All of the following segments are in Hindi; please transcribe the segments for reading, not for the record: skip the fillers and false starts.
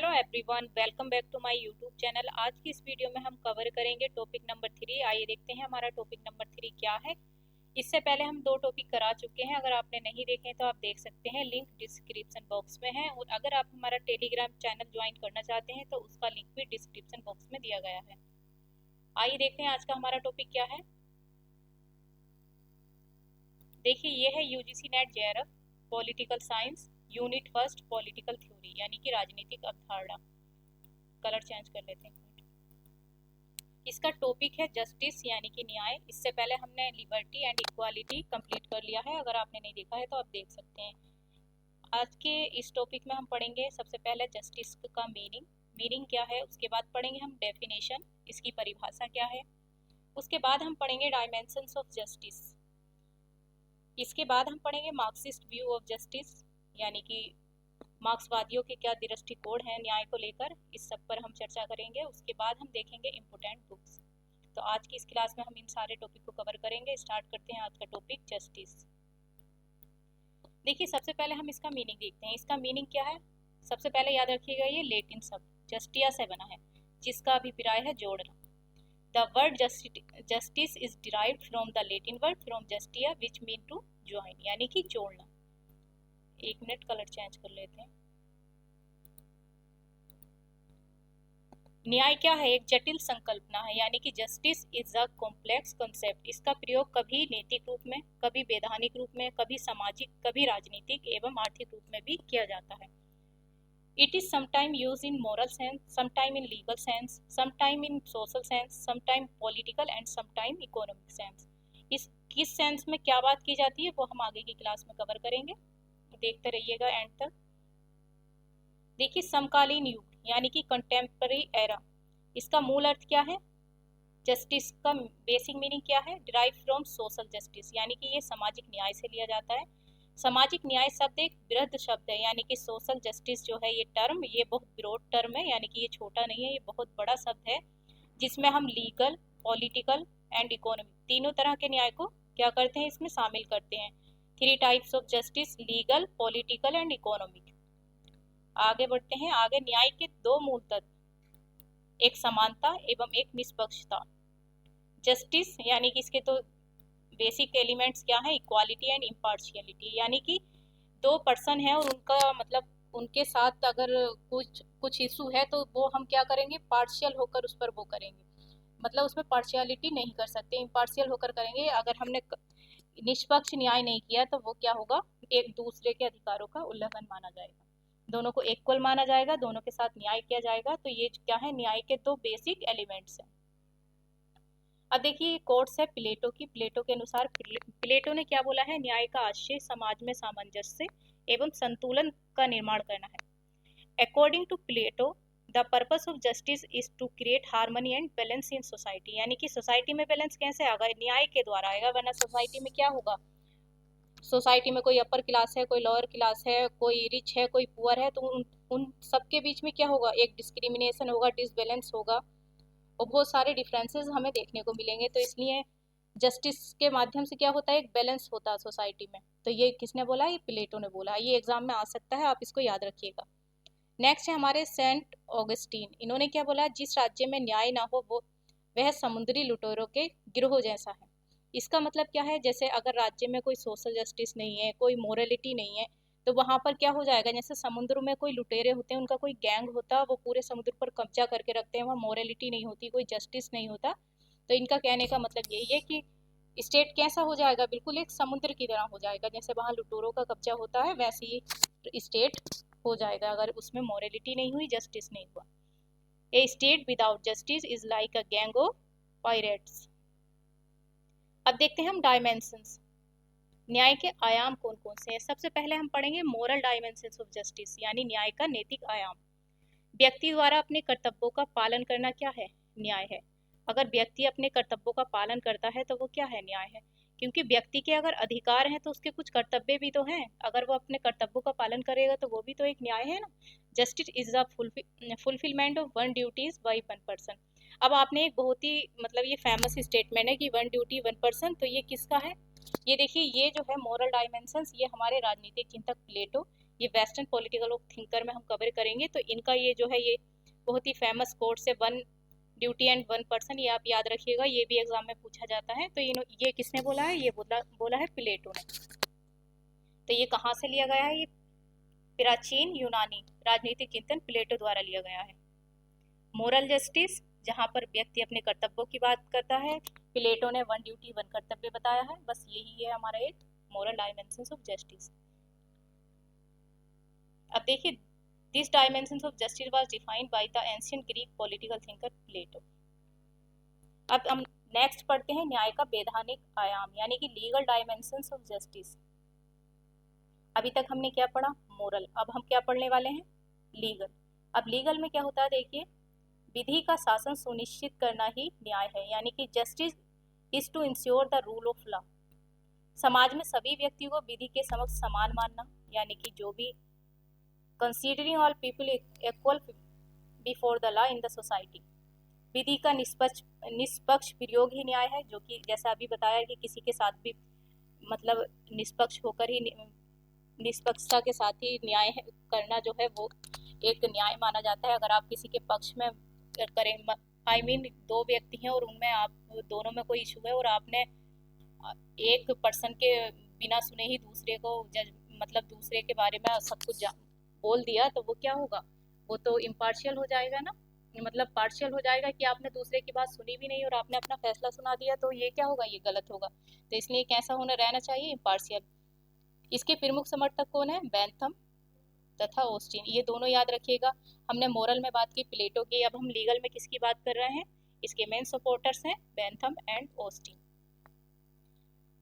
Hello everyone, welcome back to my YouTube channel. आज की इस वीडियो में हम कवर करेंगे टॉपिक नंबर 3। आइए देखते हैं हमारा टॉपिक नंबर 3 क्या है। इससे पहले हम 2 टॉपिक करा चुके हैं, अगर आपने नहीं देखे तो आप देख सकते हैं, लिंक डिस्क्रिप्शन बॉक्स में है। और अगर आप हमारा टेलीग्राम चैनल ज्वाइन करना चाहते हैं तो उसका लिंक भी डिस्क्रिप्शन बॉक्स में दिया गया है। आइए देखते हैं आज का हमारा टॉपिक क्या है। देखिए, ये है UGC net JRF political science unit first political theory, यानी कि राजनीतिक अवधारणा। कलर चेंज कर लेते हैं। इसका टॉपिक है जस्टिस यानी कि न्याय। इससे पहले हमने लिबर्टी एंड इक्वालिटी कंप्लीट कर लिया है, अगर आपने नहीं देखा है तो आप देख सकते हैं। आज के इस टॉपिक में हम पढ़ेंगे सबसे पहले जस्टिस का मीनिंग क्या है। उसके बाद पढ़ेंगे हम डेफिनेशन, इसकी परिभाषा क्या है। उसके बाद हम पढ़ेंगे डायमेंशंस ऑफ जस्टिस। इसके बाद हम पढ़ेंगे मार्क्सिस्ट व्यू ऑफ जस्टिस, यानी कि मार्क्सवादियों के क्या दृष्टिकोण है न्याय को लेकर, इस सब पर हम चर्चा करेंगे। उसके बाद हम देखेंगे इम्पोर्टेंट बुक्स। तो आज की इस क्लास में हम इन सारे टॉपिक को कवर करेंगे। स्टार्ट करते हैं आज का टॉपिक जस्टिस। देखिए, सबसे पहले हम इसका मीनिंग देखते हैं। इसका मीनिंग क्या है, सबसे पहले याद रखिएगा, ये लैटिन शब्द जस्टिया से बना है, जिसका अभिप्राय है जोड़ना। The word justice is derived from the Latin word from justia which mean to join, यानी कि जोड़ना। 1 मिनट, कलर चेंज कर लेते हैं। न्याय क्या है, एक जटिल संकल्पना है, यानी कि justice is a complex concept. इसका प्रयोग कभी नैतिक रूप में, कभी वैधानिक रूप में, कभी सामाजिक, कभी राजनीतिक एवं आर्थिक रूप में भी किया जाता है। It is sometime use in moral sense, sometime in legal sense, sometime in social sense, sometime political and sometime economic sense. इस किस सेंस में क्या बात की जाती है वो हम आगे की क्लास में कवर करेंगे, देखते रहिएगा एंड तक। देखिए, समकालीन युग यानी कि कंटेम्पररी एरा, इसका मूल अर्थ क्या है। जस्टिस का बेसिक मीनिंग क्या है, डिराइव फ्रॉम सोशल जस्टिस, यानी कि ये सामाजिक न्याय से लिया जाता है। सामाजिक न्याय शब्द एक वृहद शब्द है, यानी कि सोशल जस्टिस जो है ये टर्म, ये बहुत ब्रॉड टर्म है, यानी कि ये छोटा नहीं है, ये बहुत बड़ा शब्द है, जिसमें हम लीगल, पॉलिटिकल एंड इकोनॉमिक तीनों तरह के न्याय को क्या करते हैं, इसमें शामिल करते हैं। 3 types of justice, legal, political and economic. आगे बढ़ते हैं। आगे न्याय के 2 मूल तत्व, एक समानता एवं एक निष्पक्षता। जस्टिस यानी कि इसके तो बेसिक एलिमेंट्स क्या है, इक्वालिटी एंड इम्पार्शियलिटी, यानी कि 2 पर्सन है और उनका मतलब उनके साथ अगर कुछ इशू है तो वो हम क्या करेंगे, पार्शियल होकर उस पर वो करेंगे, मतलब उसमें पार्शियलिटी नहीं कर सकते, इम्पार्शियल होकर करेंगे। अगर हमने निष्पक्ष न्याय नहीं किया तो वो क्या होगा, एक दूसरे के अधिकारों का उल्लंघन माना जाएगा, दोनों को इक्वल माना जाएगा, दोनों के साथ न्याय किया जाएगा। तो ये क्या है, न्याय के 2 बेसिक एलिमेंट्स हैं। अब देखिए, कोर्स है प्लेटो की। प्लेटो के अनुसार प्लेटो ने क्या बोला है, न्याय का आशय समाज में सामंजस्य एवं संतुलन का निर्माण करना है। According to Plato, the purpose of justice is to create harmony and balance in society, यानी कि सोसाइटी में बैलेंस कैसे आएगा, न्याय के द्वारा आएगा, वरना सोसाइटी में क्या होगा, सोसाइटी में कोई अपर क्लास है, कोई लोअर क्लास है, कोई रिच है, कोई पुअर है, तो उन सबके बीच में क्या होगा, एक डिस्क्रिमिनेशन होगा, डिसबैलेंस होगा और बहुत सारे डिफरेंसेस हमें देखने को मिलेंगे। तो इसलिए जस्टिस के माध्यम से क्या होता है, एक बैलेंस होता है सोसाइटी में। तो ये किसने बोला, ये प्लेटो ने बोला। ये एग्जाम में आ सकता है, आप इसको याद रखिएगा। नेक्स्ट है हमारे सेंट ऑगस्टीन। इन्होंने क्या बोला, जिस राज्य में न्याय ना हो वो वह समुद्री लुटेरों के गिरोह जैसा है। इसका मतलब क्या है, जैसे अगर राज्य में कोई सोशल जस्टिस नहीं है, कोई मोरलिटी नहीं है, तो वहाँ पर क्या हो जाएगा, जैसे समुद्र में कोई लुटेरे होते हैं, उनका कोई गैंग होता है, वो पूरे समुद्र पर कब्जा करके रखते हैं, वहाँ मोरलिटी नहीं होती, कोई जस्टिस नहीं होता। तो इनका कहने का मतलब यही है कि स्टेट कैसा हो जाएगा, बिल्कुल एक समुद्र की तरह हो जाएगा, जैसे वहाँ लुटेरों का कब्जा होता है वैसे ही स्टेट हो जाएगा अगर उसमें मोरलिटी नहीं हुई, जस्टिस नहीं हुआ। A state without justice is like a gang of pirates. अब देखते हैं हम डायमेंशंस, न्याय के आयाम कौन कौन से हैं। सबसे पहले हम पढ़ेंगे मोरल डायमेंशंस ऑफ जस्टिस, यानी न्याय का नैतिक आयाम। व्यक्ति द्वारा अपने कर्तव्यों का पालन करना क्या है, न्याय है। अगर व्यक्ति अपने कर्तव्यों का पालन करता है तो वो क्या है, न्याय है। क्योंकि व्यक्ति के अगर अधिकार हैं तो उसके कुछ कर्तव्य भी तो हैं, अगर वो अपने कर्तव्यों का पालन करेगा तो वो भी तो एक न्याय है ना। Justice is the fulfilment of one duties by one person. अब आपने एक बहुत ही मतलब ये फेमस स्टेटमेंट है कि वन ड्यूटी वन पर्सन, तो ये किसका है, ये देखिए, ये जो है मोरल डायमेंशंस, ये हमारे राजनीतिक चिंतक प्लेटो, ये वेस्टर्न पॉलिटिकल थिंकर में हम कवर करेंगे। तो इनका ये जो है ये बहुत ही फेमस कोट्स है, one duty and one person, ये आप याद रखिएगा, ये भी एग्जाम में पूछा जाता है। तो ये किसने बोला है? ये बोला है प्लेटो ने। तो ये कहाँ से लिया गया है? ये प्राचीन यूनानी राजनीतिक चिंतन प्लेटो द्वारा लिया गया है। मोरल जस्टिस, जहाँ पर व्यक्ति अपने कर्तव्यों की बात करता है, प्लेटो ने वन ड्यूटी वन कर्तव्य बताया है। बस यही है हमारा एक मोरल डायमेंशंस ऑफ जस्टिस। अब देखिए, this dimensions of justice was defined by the ancient Greek political thinker Plato. अब हम नेक्स्ट पढ़ते हैं न्याय का वैधानिक आयाम, यानी कि लीगल डायमेंशंस ऑफ जस्टिस। अभी तक हमने क्या पढ़ा? मोरल। अब हम क्या पढ़ने वाले हैं? लीगल। अब लीगल में क्या होता है? देखिए, विधि का शासन सुनिश्चित करना ही न्याय है, यानी कि justice is to ensure the rule of law. समाज में सभी व्यक्तियों को विधि के समक्ष समान मानना, यानी कि जो भी considering all people equal before the law in the society. विधि का निष्पक्ष प्रयोग ही न्याय है, जो कि जैसा अभी बताया कि किसी के साथ भी मतलब निष्पक्ष होकर ही, निष्पक्षता के साथ ही न्याय करना जो है वो एक न्याय माना जाता है। अगर आप किसी के पक्ष में करें, दो व्यक्ति हैं और उनमें आप दोनों में कोई इशू है और आपने एक पर्सन के बिना सुने ही दूसरे को दूसरे के बारे में सब कुछ बोल दिया, तो वो क्या होगा? वो तो इम्पार्शियल हो जाएगा ना, पार्शियल हो जाएगा कि आपने दूसरे की बात सुनी भी नहीं और आपने अपना फैसला सुना दिया, तो ये क्या होगा? ये गलत होगा। तो इसलिए कैसा होना रहना चाहिए? इम्पार्शियल। इसके प्रमुख समर्थक कौन है? बेंथम तथा ऑस्टिन, ये दोनों याद रखिएगा। हमने मोरल में बात की प्लेटो की, अब हम लीगल में किसकी बात कर रहे हैं? इसके मेन सपोर्टर्स हैं बेंथम एंड ऑस्टिन।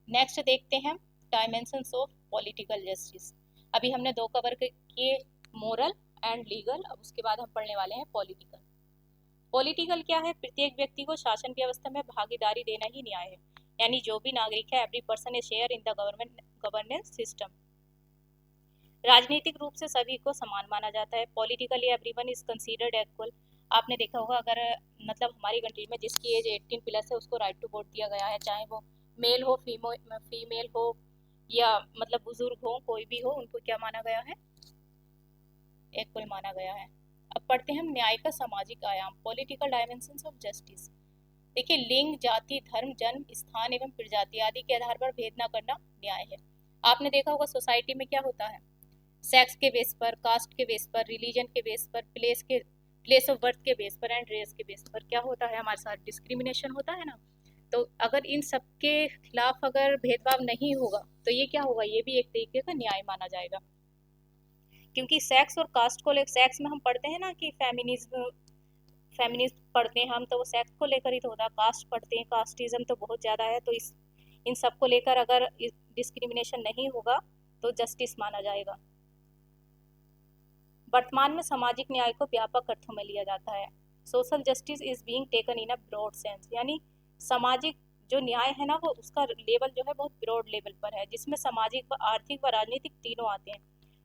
नेक्स्ट देखते हैं डायमेंशंस ऑफ पॉलिटिकल जस्टिस। अभी हमने दो कवर किए, मोरल एंड लीगल। अब उसके बाद हम पढ़ने वाले हैं पॉलिटिकल। पॉलिटिकल क्या है? प्रत्येक व्यक्ति को शासन व्यवस्था में भागीदारी देना ही न्याय है, यानी जो भी नागरिक है, every person A share in the governance system. राजनीतिक रूप से सभी को समान माना जाता है। Politically everyone is considered equal. आपने देखा होगा, अगर हमारी कंट्री में जिसकी एज 18 प्लस है उसको राइट टू वोट दिया गया है, चाहे वो मेल हो, फीमेल हो, या बुजुर्ग हो, कोई भी हो, उनको क्या माना गया है? इक्वल माना गया है। अब पढ़ते हैं हम न्याय का सामाजिक आयाम, पॉलिटिकल डायमेंशंस ऑफ जस्टिस। देखिए, लिंग, जाति, धर्म, जन्म स्थान एवं प्रजाति आदि के आधार पर भेद न करना न्याय है। आपने देखा होगा सोसाइटी में क्या होता है? सेक्स के बेस पर, कास्ट के बेस पर, रिलीजन के बेस पर, प्लेस ऑफ बर्थ के बेस पर एंड रेस के बेस पर क्या होता है? हमारे साथ डिस्क्रिमिनेशन होता है ना। तो अगर इन सब के खिलाफ अगर भेदभाव नहीं होगा तो ये क्या होगा? ये भी एक तरीके का न्याय माना जाएगा। क्योंकि सेक्स और कास्ट को लेकर, सेक्स में हम पढ़ते हैं ना कि फेमिनिज्म पढ़ते हैं हम, तो वो सेक्स को लेकर ही तो होता है। कास्ट पढ़ते हैं, कास्टिज्म तो बहुत ज़्यादा है। तो इन सब को लेकर अगर डिस्क्रिमिनेशन नहीं होगा तो जस्टिस माना जाएगा। वर्तमान में सामाजिक न्याय को व्यापक अर्थों में लिया जाता है। Social justice is being taken in a broad sense, यानी सामाजिक जो न्याय है ना, वो उसका लेवल जो है बहुत ब्रॉड लेवल पर है, जिसमें सामाजिक व आर्थिक व राजनीतिक तीनों आते हैं।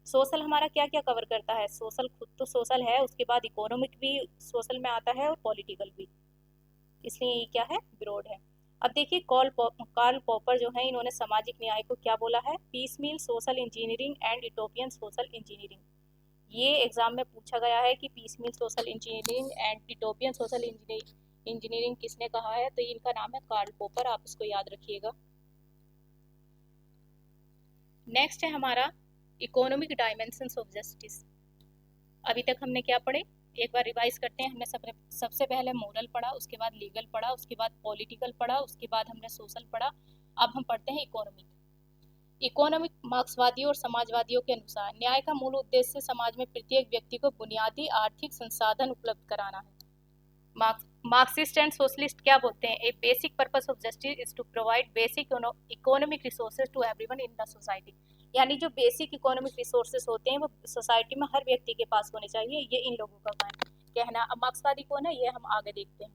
सोशल हमारा क्या क्या कवर करता है? सोशल खुद तो सोशल है, उसके बाद इकोनॉमिक भी सोशल में आता है और पॉलिटिकल भी, इसलिए ये क्या है? ब्रॉड है। अब देखिए, कार्ल पॉपर जो है, इन्होंने सामाजिक न्याय को क्या बोला है? Piecemeal social engineering and utopian social engineering. ये एग्जाम में पूछा गया है कि piecemeal social engineering and utopian social engineering किसने कहा है? तो इनका नाम है कार्ल पॉपर, आप इसको याद रखिएगा। नेक्स्ट है हमारा इकोनॉमिक डायमेंशंस ऑफ जस्टिस। अभी तक हमने क्या पढ़े? एक बार रिवाइज करते हैं। हमने सबसे पहले मोरल पढ़ा, उसके बाद लीगल पढ़ा, उसके बाद पॉलिटिकल पढ़ा, उसके बाद हमने सोशल पढ़ा। अब हम पढ़ते हैं इकोनॉमिक। इकोनॉमिक मार्क्सवादियों और समाजवादियों के अनुसार न्याय का मूल उद्देश्य समाज में प्रत्येक व्यक्ति को बुनियादी आर्थिक संसाधन उपलब्ध कराना है। मार्क्सिस्ट एंड सोशलिस्ट क्या बोलते हैं? A basic purpose of justice is to provide basic economic resources to everyone in the society, यानी जो बेसिक इकोनॉमिक रिसोर्सेज होते हैं वो सोसाइटी में हर व्यक्ति के पास होने चाहिए, ये इन लोगों का कहना। अब मार्क्सवादी कौन है, ये हम आगे देखते हैं।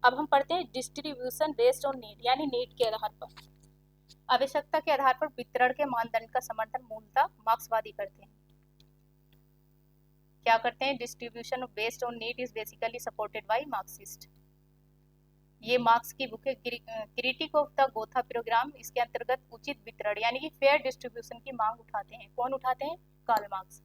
अब हम पढ़ते हैं डिस्ट्रीब्यूशन बेस्ड ऑन नीड, यानी नीड के आधार पर, आवश्यकता के आधार पर वितरण के मानदंड का समर्थन मूलतः मार्क्सवादी करते हैं। क्या करते हैं? Distribution based on need is basically supported by Marxist. ये मार्क्स की बुक है, critique of the Gotha program. इसके अंतर्गत उचित वितरण यानी कि फेयर डिस्ट्रीब्यूशन की मांग उठाते हैं। कौन उठाते हैं? Karl Marx.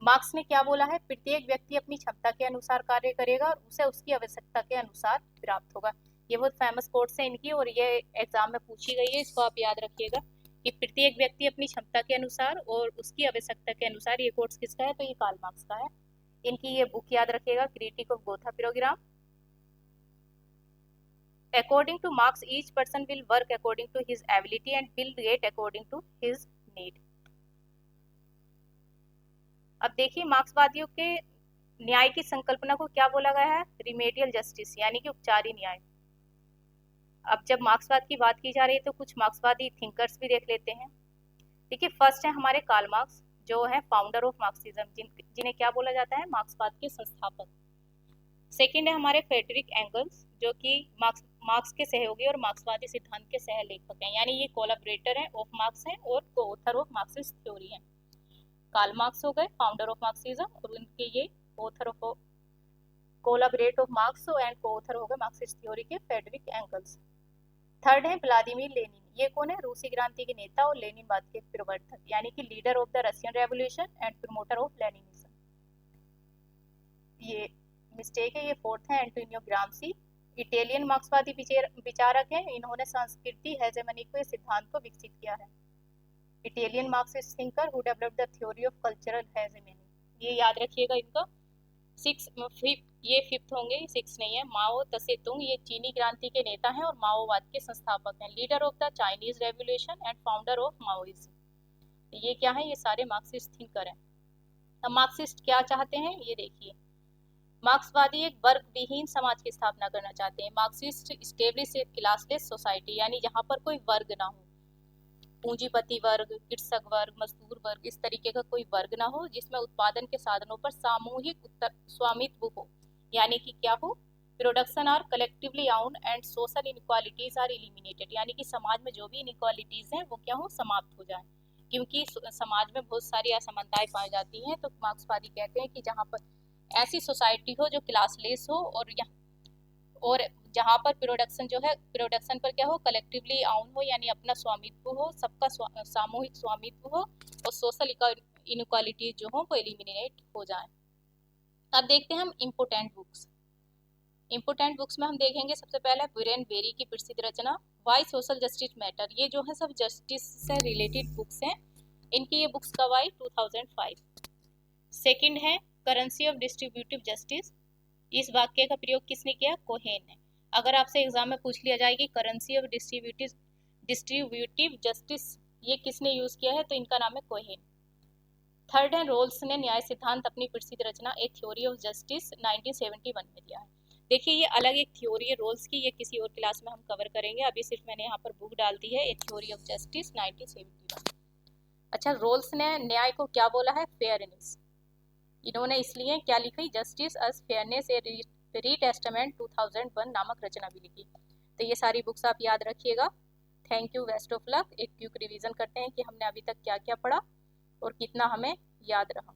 मार्क्स ने क्या बोला है? प्रत्येक व्यक्ति अपनी क्षमता के अनुसार कार्य करेगा और उसे उसकी आवश्यकता के अनुसार प्राप्त होगा। ये बहुत फेमस कोट्स है इनकी और ये एग्जाम में पूछी गई है, इसको आप याद रखिएगा कि प्रत्येक व्यक्ति अपनी क्षमता के अनुसार और उसकी आवश्यकता के अनुसार। ये कोट्स किसका है? तो ये कार्ल मार्क्स का है। इनकी ये बुक याद रखिएगा, critique of Gotha program. According to Marx, each person will work according to his ability and will get according to his need. अब देखिए मार्क्सवादियों के न्याय की संकल्पना को क्या बोला गया है? रिमेडियल जस्टिस यानी कि उपचारी न्याय। अब जब मार्क्सवाद की बात की जा रही है तो कुछ मार्क्सवादी थिंकर्स भी देख लेते हैं। देखिए फर्स्ट है हमारे कार्ल मार्क्स, जो है फाउंडर ऑफ मार्क्सिज्म, जिन्हें क्या बोला जाता है? मार्क्सवाद के संस्थापक। सेकेंड है हमारे फ्रेडरिक एंगल्स, जो कि मार्क्स के सहयोगी और मार्क्सवादी सिद्धांत के सह लेखक हैं, यानी ये कोलैबोरेटर हैं ऑफ मार्क्स हैं और को ऑथर ऑफ मार्क्सिस्ट थ्योरी हैं। कार्ल मार्क्स हो गए फाउंडर ऑफ मार्क्सिज्म और उनके ये author of collaborate of marks and को ऑथर हो गए मार्क्सिस्ट थ्योरी के फ्रेडरिक एंगल्स। थर्ड है व्लादिमीर लेनिन। ये कौन है? रूसी क्रांति के नेता और लेनिनवाद के प्रवर्तक, यानी कि leader of the Russian revolution and promoter of Leninism. ये मिस्टेक है। ये फोर्थ है एंटोनियो ग्राम्सी, इटालियन मार्क्सवादी विचारक हैं। इन्होंने संस्कृति हेजेमनी को सिद्धांत को विकसित किया है। Italian Marxist thinker who developed the theory of cultural hegemony. ये याद रखिएगा इनका। ये फिफ्थ होंगे, सिक्स नहीं है। माओ तसेतुंग, ये चीनी क्रांति के नेता हैं और माओवाद के संस्थापक हैं, leader of the Chinese revolution and founder of Maoism. ये क्या है? ये सारे मार्क्सिस्ट थिंकर हैं। अब मार्क्सिस्ट क्या चाहते हैं ये देखिए। मार्क्सवादी एक वर्ग विहीन समाज की स्थापना करना चाहते हैं। मार्क्सिस्ट स्टेब्लिश ए क्लासलेस सोसाइटी, यानी जहाँ पर कोई वर्ग ना हो, पूंजीपति वर्ग, कृषक वर्ग, मजदूर वर्ग, इस तरीके का कोई वर्ग ना हो, जिसमें उत्पादन के साधनों पर सामूहिक स्वामित्व हो, यानी कि क्या हो? Production are collectively owned and social inequalities are eliminated, यानी कि समाज में जो भी इनइक्वालिटीज हैं वो क्या हो? समाप्त हो जाए, क्योंकि समाज में बहुत सारी असमानताएं पाई जाती हैं। तो मार्क्सवादी कहते हैं कि जहाँ पर ऐसी सोसाइटी हो जो क्लासलेस हो और जहाँ पर प्रोडक्शन जो है, प्रोडक्शन पर क्या हो? कलेक्टिवली आउन हो, यानी अपना स्वामित्व हो, सबका सामूहिक स्वामित्व हो और सोशल इनइक्वालिटी जो हो वो एलिमिनेट हो जाए। अब देखते हैं हम इम्पोर्टेंट बुक्स। इम्पोर्टेंट बुक्स में हम देखेंगे सबसे पहले विरेन बेरी की प्रसिद्ध रचना वाई सोशल जस्टिस मैटर। ये जो है सब जस्टिस से रिलेटेड बुक्स हैं। इनकी ये बुक्स कब आई? 2005। सेकेंड है करेंसी ऑफ डिस्ट्रीब्यूटिव जस्टिस। इस वाक्य का प्रयोग किसने किया? कोहेन ने। अगर आपसे एग्जाम में पूछ लिया जाए कि करेंसी ऑफ डिस्ट्रीब्यूटिव जस्टिस ये किसने यूज किया है, तो इनका नाम है कोहेन। थर्ड है रोल्स ने न्याय सिद्धांत अपनी प्रसिद्ध रचना ए थ्योरी ऑफ जस्टिस 1971 में दिया है। देखिए ये अलग एक थ्योरी है रोल्स की, ये किसी और क्लास में हम कवर करेंगे। अभी सिर्फ मैंने यहाँ पर बुक डाल दी है ए थ्योरी ऑफ जस्टिस 1971। अच्छा, रोल्स ने न्याय को क्या बोला है? फेयरनेस। इन्होंने इसलिए क्या लिखी? जस्टिस एज फेयरनेस ए रीटेस्टमेंट 2001 नामक रचना भी लिखी। तो ये सारी बुक्स आप याद रखिएगा। Thank you, best of luck. एक क्विक रिवीजन करते हैं कि हमने अभी तक क्या क्या पढ़ा और कितना हमें याद रहा।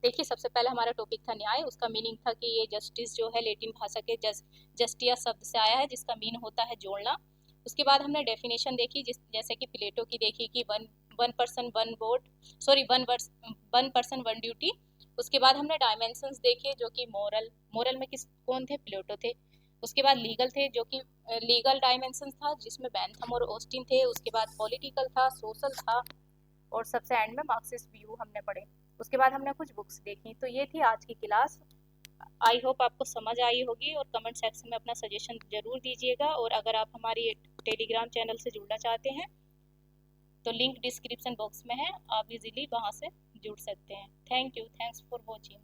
देखिए सबसे पहले हमारा टॉपिक था न्याय। उसका मीनिंग था कि ये जस्टिस जो है लैटिन भाषा के जस्टिया शब्द से आया है, जिसका मीन होता है जोड़ना। उसके बाद हमने डेफिनेशन देखी, जैसे कि प्लेटो की देखी कि वन पर्सन वन ड्यूटी। उसके बाद हमने डायमेंशंस देखे, जो कि मोरल में कौन थे? प्लेटो थे। उसके बाद लीगल थे, जो कि लीगल डायमेंशन था जिसमें बेंथम और ऑस्टिन थे। उसके बाद पॉलिटिकल था, सोशल था और सबसे एंड में मार्क्सिस्ट व्यू हमने पढ़े। उसके बाद हमने कुछ बुक्स देखी। तो ये थी आज की क्लास। आई होप आपको समझ आई होगी और कमेंट सेक्शन में अपना सजेशन जरूर दीजिएगा। और अगर आप हमारी टेलीग्राम चैनल से जुड़ना चाहते हैं तो लिंक डिस्क्रिप्शन बॉक्स में है, आप इजीली वहाँ से जुड़ सकते हैं। Thank you, thanks for watching.